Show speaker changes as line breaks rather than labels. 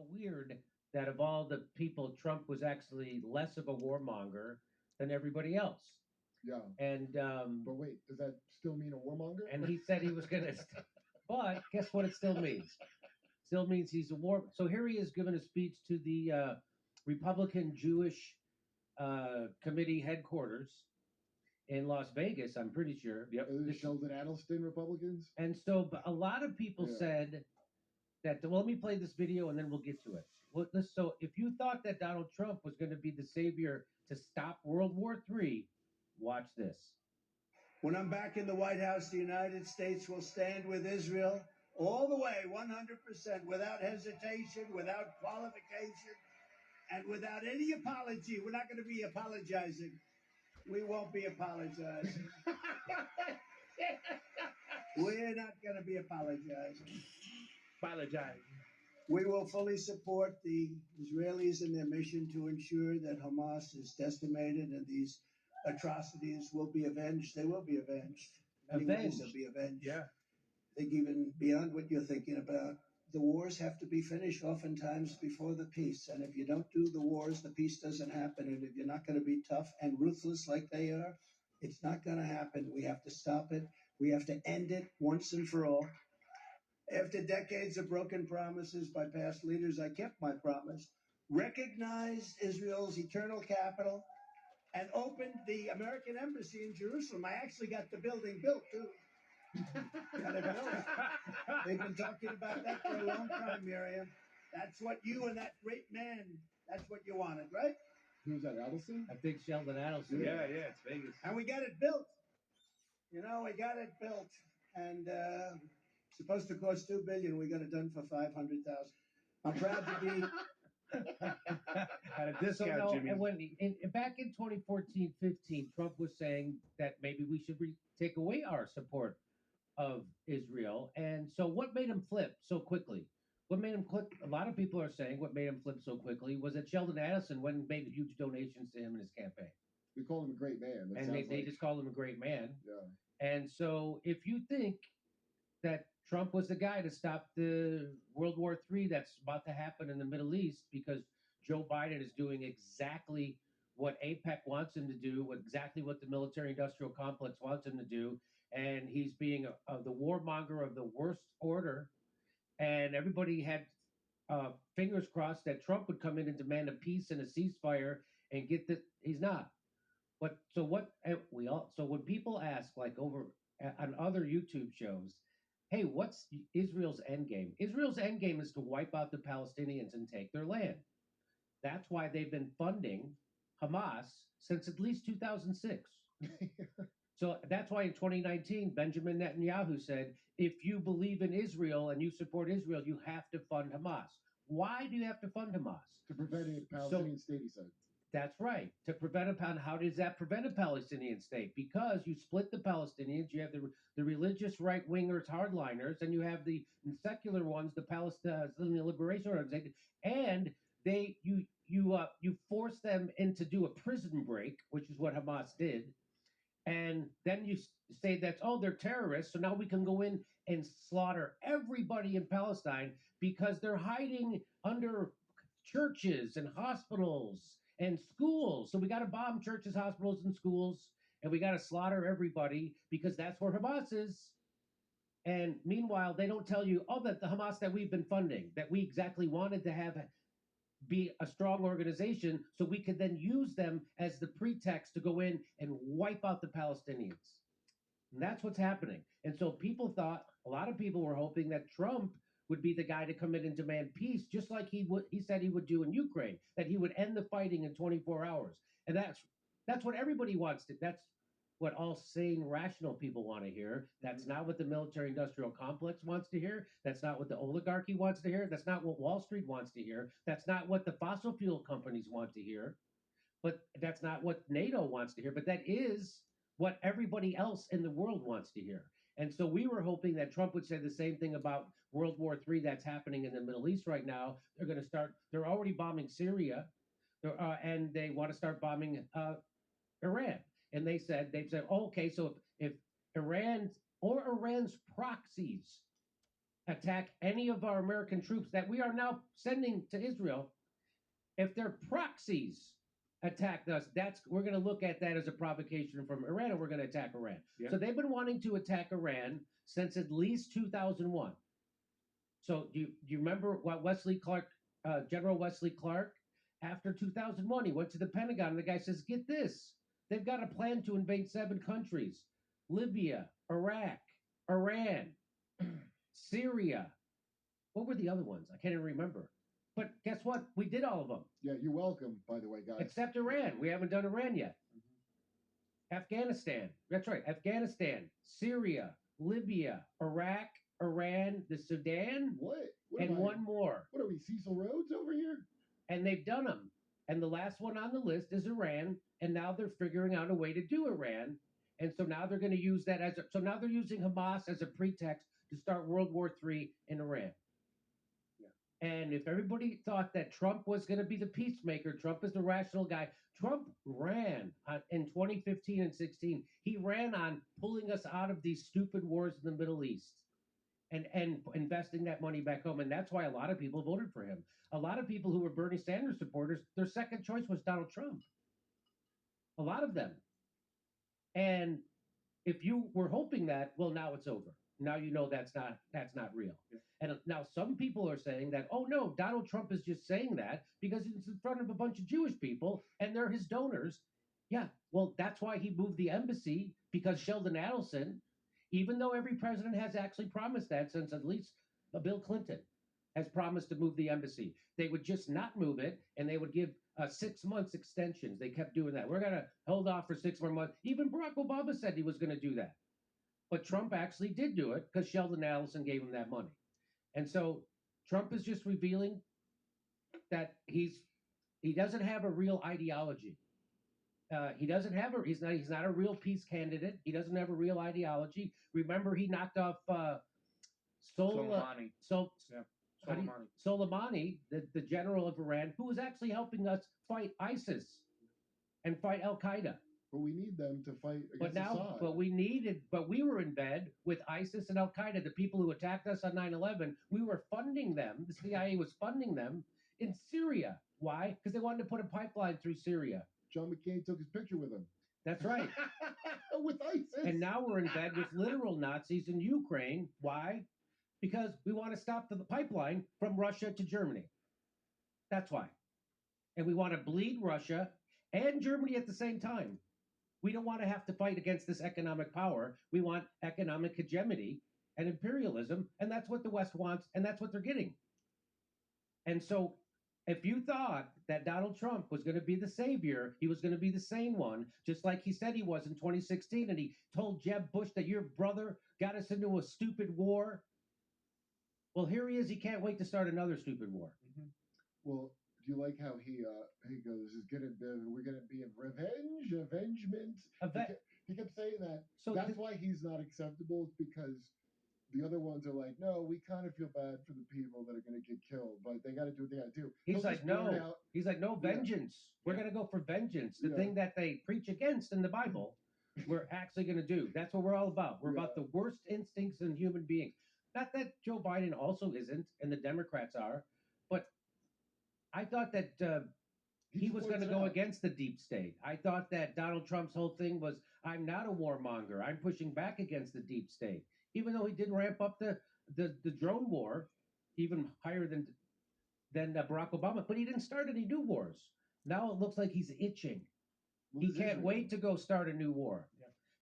how weird that of all the people, Trump was actually less of a warmonger than everybody else.
Yeah.
And
But wait, does that still mean a warmonger?
and he said he was going to, but guess what? It still means. Still means he's a war. So here he is giving a speech to the Republican Jewish Committee headquarters in Las Vegas. I'm pretty sure. Yep.
Sheldon Adelson Republicans.
And so, but a lot of people said that. Well, let me play this video and then we'll get to it. So, if you thought that Donald Trump was going to be the savior to stop World War III, watch this.
When I'm back in the White House, the United States will stand with Israel all the way, 100%, without hesitation, without qualification, and without any apology. We're not going to be apologizing. We won't be apologizing. We're not going to be apologizing.
Apologizing.
We will fully support the Israelis in their mission to ensure that Hamas is decimated and these atrocities will be avenged. They will be avenged.
Avenged.
They'll be avenged.
Yeah.
I think even beyond what you're thinking about, the wars have to be finished oftentimes before the peace. And if you don't do the wars, the peace doesn't happen. And if you're not going to be tough and ruthless like they are, it's not going to happen. We have to stop it. We have to end it once and for all. After decades of broken promises by past leaders, I kept my promise, recognized Israel's eternal capital, and opened the American embassy in Jerusalem. I actually got the building built, too. They've been talking about that for a long time, Miriam. That's what you and that great man, that's what you wanted, right?
Who's that, Adelson?
I think Sheldon Adelson.
Yeah, it's Vegas.
And we got it built. We got it built. And it's supposed to cost $2 billion. We got it done for $500,000. I'm proud to be...
At a discount, Jimmy.
And back in 2014-15, Trump was saying that maybe we should take away our support of Israel. And so what made him flip so quickly? What made him click? A lot of people are saying what made him flip so quickly was that Sheldon Adelson went and made huge donations to him in his campaign.
We call him a great man.
And they just called him a great man.
Yeah.
And so if you think that Trump was the guy to stop the World War III that's about to happen in the Middle East because Joe Biden is doing exactly what APEC wants him to do, exactly what the military-industrial complex wants him to do, and he's being the warmonger of the worst order, and everybody had fingers crossed that Trump would come in and demand a peace and a ceasefire and get the. He's not. But so what? So when people ask, like over on other YouTube shows, hey, what's Israel's end game? Israel's end game is to wipe out the Palestinians and take their land. That's why they've been funding Hamas since at least 2006. So that's why in 2019, Benjamin Netanyahu said, if you believe in Israel and you support Israel, you have to fund Hamas. Why do you have to fund Hamas?
To prevent a Palestinian state, he said.
That's right. To prevent how does that prevent a Palestinian state? Because you split the Palestinians, you have the religious right-wingers, hardliners, and you have the secular ones, the Palestinian Liberation Organization, and you force them into do a prison break, which is what Hamas did, and then you say that, they're terrorists, so now we can go in and slaughter everybody in Palestine because they're hiding under churches and hospitals and schools. So we got to bomb churches, hospitals, and schools, and we got to slaughter everybody because that's where Hamas is. And meanwhile, they don't tell you, that the Hamas that we've been funding, that we exactly wanted to have be a strong organization so we could then use them as the pretext to go in and wipe out the Palestinians. And that's what's happening. And so a lot of people were hoping that Trump would be the guy to come in and demand peace, just like he said he would do in Ukraine, that he would end the fighting in 24 hours. And that's what everybody wants to. That's what all sane, rational people want to hear. That's not what the military-industrial complex wants to hear. That's not what the oligarchy wants to hear. That's not what Wall Street wants to hear. That's not what the fossil fuel companies want to hear. But that's not what NATO wants to hear. But that is what everybody else in the world wants to hear. And so we were hoping that Trump would say the same thing about World War III that's happening in the Middle East right now. They're already bombing Syria, and they want to start bombing Iran. And they've said, okay, so if Iran or Iran's proxies attack any of our American troops that we are now sending to Israel, if their proxies attacked us, we're going to look at that as a provocation from Iran, and we're going to attack Iran.
Yeah.
So they've been wanting to attack Iran since at least 2001. So do you remember what General Wesley Clark, after 2001, he went to the Pentagon, and the guy says, "Get this, they've got a plan to invade 7 countries: Libya, Iraq, Iran, Syria." What were the other ones? I can't even remember. But guess what? We did all of them.
Yeah, you're welcome, by the way, guys.
Except Iran. We haven't done Iran yet. Afghanistan. That's right. Afghanistan, Syria, Libya, Iraq, Iran, the Sudan,
What
and one more.
What are we, Cecil Rhodes over here?
And they've done them. And the last one on the list is Iran. And now they're figuring out a way to do Iran. And so now they're going to use that so now they're using Hamas as a pretext to start World War III in Iran. And if everybody thought that Trump was going to be the peacemaker, Trump is the rational guy. Trump ran in 2015 and 16. He ran on pulling us out of these stupid wars in the Middle East and investing that money back home. And that's why a lot of people voted for him. A lot of people who were Bernie Sanders supporters, their second choice was Donald Trump. A lot of them. And if you were hoping that, well, now it's over. Now you know that's not real. Yeah. And now some people are saying that, oh no, Donald Trump is just saying that because it's in front of a bunch of Jewish people and they're his donors. Yeah, well, that's why he moved the embassy, because Sheldon Adelson, even though every president has actually promised that since at least Bill Clinton has promised to move the embassy, they would just not move it and they would give 6 months extensions. They kept doing that. We're going to hold off for 6 more months. Even Barack Obama said he was going to do that. But Trump actually did do it because Sheldon Adelson gave him that money. And so Trump is just revealing that he doesn't have a real ideology. He's not a real peace candidate. He doesn't have a real ideology. Remember, he knocked off
Soleimani.
Soleimani, the general of Iran, who was actually helping us fight ISIS and fight Al Qaeda.
But we need them to fight against Assad.
But we were in bed with ISIS and Al Qaeda, the people who attacked us on 9/11. We were funding them. The CIA was funding them in Syria. Why? Because they wanted to put a pipeline through Syria.
John McCain took his picture with them.
That's right.
With ISIS.
And now we're in bed with literal Nazis in Ukraine. Why? Because we want to stop the pipeline from Russia to Germany. That's why. And we want to bleed Russia and Germany at the same time. We don't want to have to fight against this economic power. We want economic hegemony and imperialism, and that's what the West wants, and that's what they're getting. And so if you thought that Donald Trump was going to be the savior, he was going to be the sane one, just like he said he was in 2016, and he told Jeb Bush that your brother got us into a stupid war. Well, here he is. He can't wait to start another stupid war.
Mm-hmm. Well, do you like how he goes, we're gonna be avengement. He kept saying that. So that's why he's not acceptable, because the other ones are like, no, we kind of feel bad for the people that are gonna get killed, but they got to do what they got to do.
He's like, no vengeance. We're gonna go for vengeance. The thing that they preach against in the Bible, we're actually gonna do. That's what we're all about. We're about the worst instincts in human beings. Not that Joe Biden also isn't, and the Democrats are, but I thought that he was going to go against the deep state. I thought that Donald Trump's whole thing was, I'm not a warmonger. I'm pushing back against the deep state. Even though he did ramp up the drone war even higher than Barack Obama, but he didn't start any new wars. Now it looks like he's itching. He can't wait to go start a new war.